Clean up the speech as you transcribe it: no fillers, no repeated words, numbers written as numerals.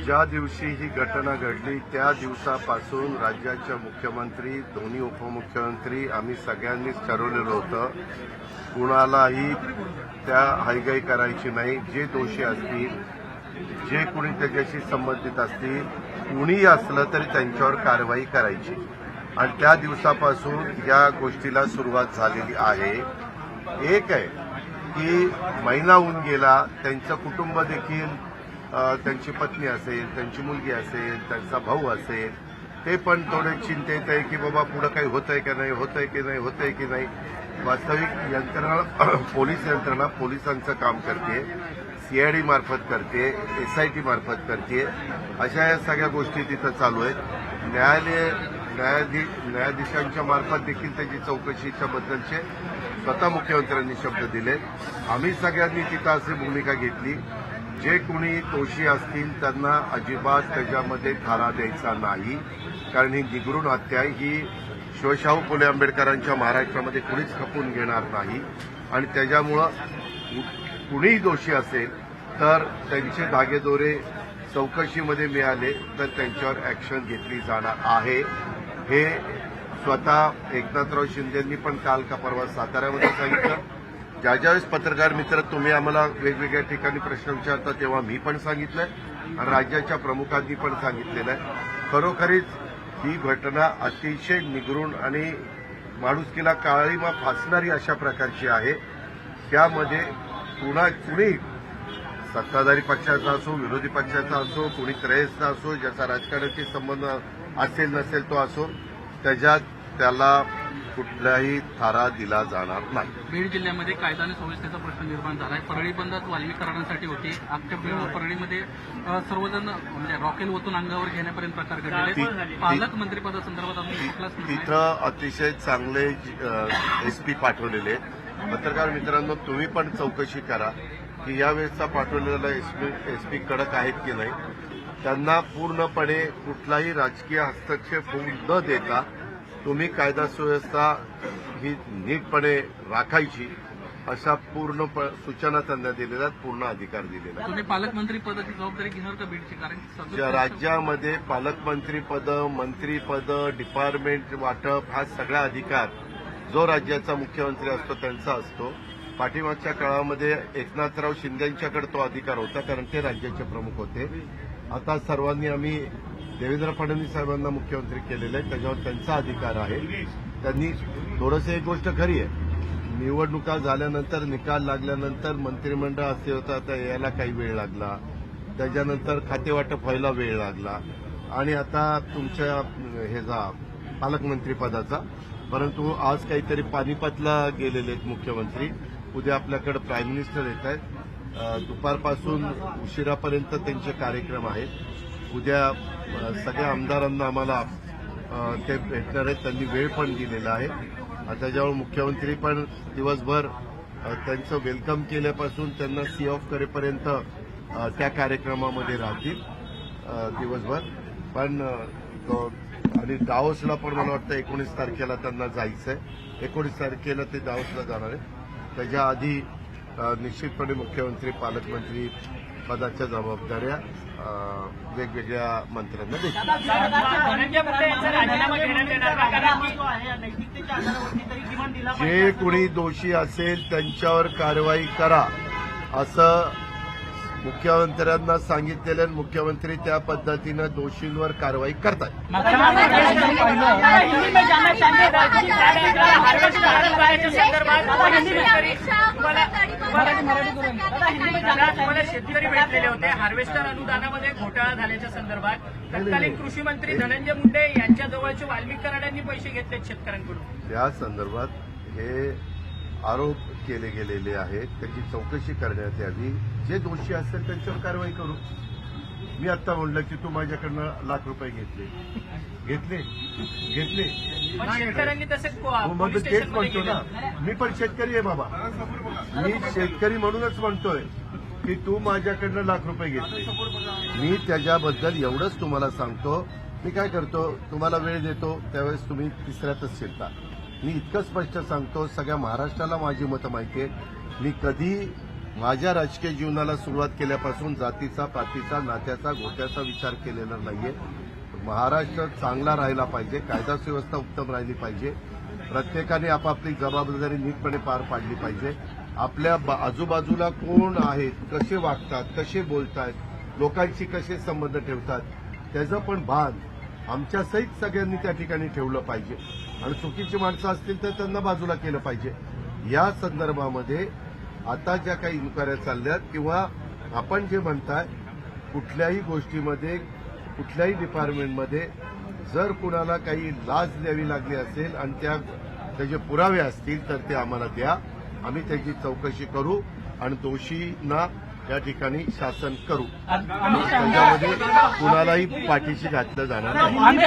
ज्या दिवशी ही घटना घडली त्या दिवसापासून राज्याचे मुख्यमंत्री, दोन्ही उपमुख्यमंत्री आम्ही सगळ्यांनीच ठरवलेलं होतं, कुणालाही त्या हयगय करायची नाही. जे दोषी असतील, जे कोणी त्याच्याशी संबंधित असतील, कुणीही असलं तरी त्यांच्यावर कारवाई करायची. आणि त्या दिवसापासून या गोष्टीला सुरुवात झालेली आहे. एक आहे की महिना होऊन गेला, त्यांचं कुटुंब देखील, त्यांची पत्नी असेल, त्यांची मुलगी असेल, त्यांचा भाऊ असेल, ते पण थोडे चिंतेत आहे की बाबा पुढं काही होतंय की नाही, होतंय की नाही, होतंय की नाही. वास्तविक यंत्रणा, पोलीस यंत्रणा पोलिसांचं काम करते, सीआयडी मार्फत करते, एसआयटी मार्फत करते. अशा या सगळ्या गोष्टी तिथं चालू आहेत. न्यायाधीशांच्या मार्फत देखील त्याची चौकशीच्या बद्दलचे स्वतः मुख्यमंत्र्यांनी शब्द दिले. आम्ही सगळ्यांनी तिथं अशी भूमिका घेतली, जे कोणी दोषी असतील त्यांना अजिबात त्याच्यामध्ये थारा द्यायचा नाही. कारण ही निगरूण हत्या ही शिवशाहू फुले आंबेडकरांच्या महाराष्ट्रामध्ये कुणीच खपून घेणार नाही. आणि त्याच्यामुळं कुणीही दोषी असेल तर त्यांचे धागेदोरे चौकशीमध्ये मिळाले तर त्यांच्यावर ॲक्शन घेतली जाणार आहे. हे स्वतः एकनाथराव शिंदेंनी पण काल का परवा साताऱ्यामध्ये सांगितलं. ज्यावेळेस पत्रकार मित्र तुम्ही आम्हाला वेगवेगळ्या ठिकाणी प्रश्न विचारता तेव्हा मी पण सांगितलंय आणि राज्याच्या प्रमुखांनी पण सांगितलेलं आहे. खरोखरीच ही घटना अतिशय निगरूण आणि माणुसकीला काळीमा फासणारी अशा प्रकारची आहे. त्यामध्ये कुणी सत्ताधारी पक्षाचा असो, विरोधी पक्षाचा असो, कुणी त्रयस्थ असो, ज्याचा राजकारणाशी संबंध असेल नसेल तो असो, त्याच्यात त्याला कुठलाही थारा दिला जाणार नाही. बीड जिल्ह्यामध्ये कायदा आणि सुव्यवस्थेचा प्रश्न निर्माण झाला आहे. परळी बंद वाल्मीकरणासाठी होती. अख्ख्या परळीमध्ये सर्वजण म्हणजे रॉकेल ओतून अंगावर घेण्यापर्यंत प्रकार घडलेले. पालकमंत्रीपदासंदर्भात आपण तिथं अतिशय चांगले एसपी पाठवलेले. पत्रकार मित्रांनो, तुम्ही पण चौकशी करा की यावेळेसचा पाठवलेला एसपी कडक आहेत की नाही. त्यांना पूर्णपणे कुठलाही राजकीय हस्तक्षेप होऊ न देता तुम्ही कायदा सुव्यवस्था ही नीटपणे राखायची अशा पूर्ण सूचना त्यांना दिलेल्या, पूर्ण अधिकार दिलेला. तुम्ही पालकमंत्री पदाची जबाबदारी घेणार का बीडची? कारण राज्यामध्ये पालकमंत्रीपद, मंत्रीपद, डिपार्टमेंट वाटप हा सगळा अधिकार जो राज्याचा मुख्यमंत्री असतो त्यांचा असतो. पाठीमागच्या काळामध्ये एकनाथराव शिंदेंच्याकडे तो अधिकार होता कारण ते राज्याचे प्रमुख होते. आता सर्वांनी आम्ही देवेंद्र फडणवीस साहेबांना मुख्यमंत्री केलेलं आहे, त्याच्यावर त्यांचा अधिकार आहे. त्यांनी थोडंसं एक गोष्ट खरी आहे, निवडणुका झाल्यानंतर, निकाल लागल्यानंतर मंत्रिमंडळ असे होतं, आता यायला काही वेळ लागला, त्याच्यानंतर खातेवाटप व्हायला वेळ लागला आणि आता तुमच्या ह्याचा पालकमंत्रीपदाचा. परंतु आज काहीतरी पानिपतला गेलेले आहेत मुख्यमंत्री, उद्या आपल्याकडे प्राईम मिनिस्टर येत आहेत. दुपारपासून उशिरापर्यंत त्यांचे कार्यक्रम आहेत. उद्या सगळ्या आमदारांना आम्हाला ते भेटणार आहेत, त्यांनी वेळ पण दिलेला आहे. त्याच्यावर मुख्यमंत्री पण दिवसभर त्यांचं वेलकम केल्यापासून त्यांना सी ऑफ करेपर्यंत त्या कार्यक्रमामध्ये राहतील दिवसभर. पण आणि दाओसला पण मला वाटतं 19 तारखेला त्यांना जायचं आहे. 19 तारखेला ते दाओसला जाणार आहे. त्याच्या आधी निश्चितपणे मुख्यमंत्री, पालकमंत्री पदाच्या जबाबदाऱ्या वेगवेगळ्या मंत्र्यांना देतील. जे कोणी दोषी असेल त्यांच्यावर कारवाई करा असं मुख्यमंत्र्यांना सांगितलेलं, मुख्यमंत्री त्या पद्धतीनं दोषींवर कारवाई करतात. शेतकरी भेटलेले होते. हार्वेस्टर अनुदानामध्ये घोटाळा झाल्याच्या संदर्भात तत्कालीन कृषी मंत्री धनंजय मुंडे यांच्या जवळचे वाल्मीकरणांनी पैसे घेतलेत शेतकऱ्यांकडून. त्या संदर्भात हे आरोप केले गेलेले आहेत, त्याची चौकशी करण्यात यावी. जे दोषी असतील त्यांच्यावर कारवाई करू. मी आता म्हणलं की तू माझ्याकडनं ₹1,00,000 घेतले. शेतकऱ्यांनी तसेच मग तेच म्हणतो ना, मी पण शेतकरी आहे बाबा. मी शेतकरी म्हणूनच म्हणतोय की तू माझ्याकडनं ₹1,00,000 घेतले. मी त्याच्याबद्दल एवढंच तुम्हाला सांगतो. मी काय करतो, तुम्हाला वेळ देतो त्यावेळेस तुम्ही तिसऱ्यातच शिरता. मी इतकं स्पष्ट सांगतो, सगळ्या महाराष्ट्राला माझी मतं माहिती आहे. मी कधी माझ्या राजकीय जीवनाला सुरुवात केल्यापासून जातीचा, पातीचा, नात्याचा, गोत्याचा विचार केलेला नाहीये. महाराष्ट्र चांगला राहिला पाहिजे, कायदा सुव्यवस्था उत्तम राहिली पाहिजे, प्रत्येकाने आपापली जबाबदारी नीटपणे पार पाडली पाहिजे. आपल्या आजूबाजूला कोण आहेत, कसे वागतात, कसे बोलतात, लोकांशी कसे संबंध ठेवतात, त्याचं पण भान आमच्या सहित सगळ्यांनी त्या ठिकाणी ठेवलं पाहिजे. आणि चुकीची माणसं असतील तर त्यांना बाजूला केलं पाहिजे. या संदर्भामध्ये आता ज्या काही इन्क्वायऱ्या चालल्यात किंवा आपण जे म्हणताय, कुठल्याही गोष्टीमध्ये, कुठल्याही डिपार्टमेंटमध्ये जर कुणाला काही लाच द्यावी लागली असेल आणि त्याचे पुरावे असतील तर ते आम्हाला द्या. आम्ही त्याची चौकशी करू आणि दोषींना या ठिकाणी शासन करू. त्याच्यामध्ये कुणालाही पाठीशी घातलं जाणार नाही.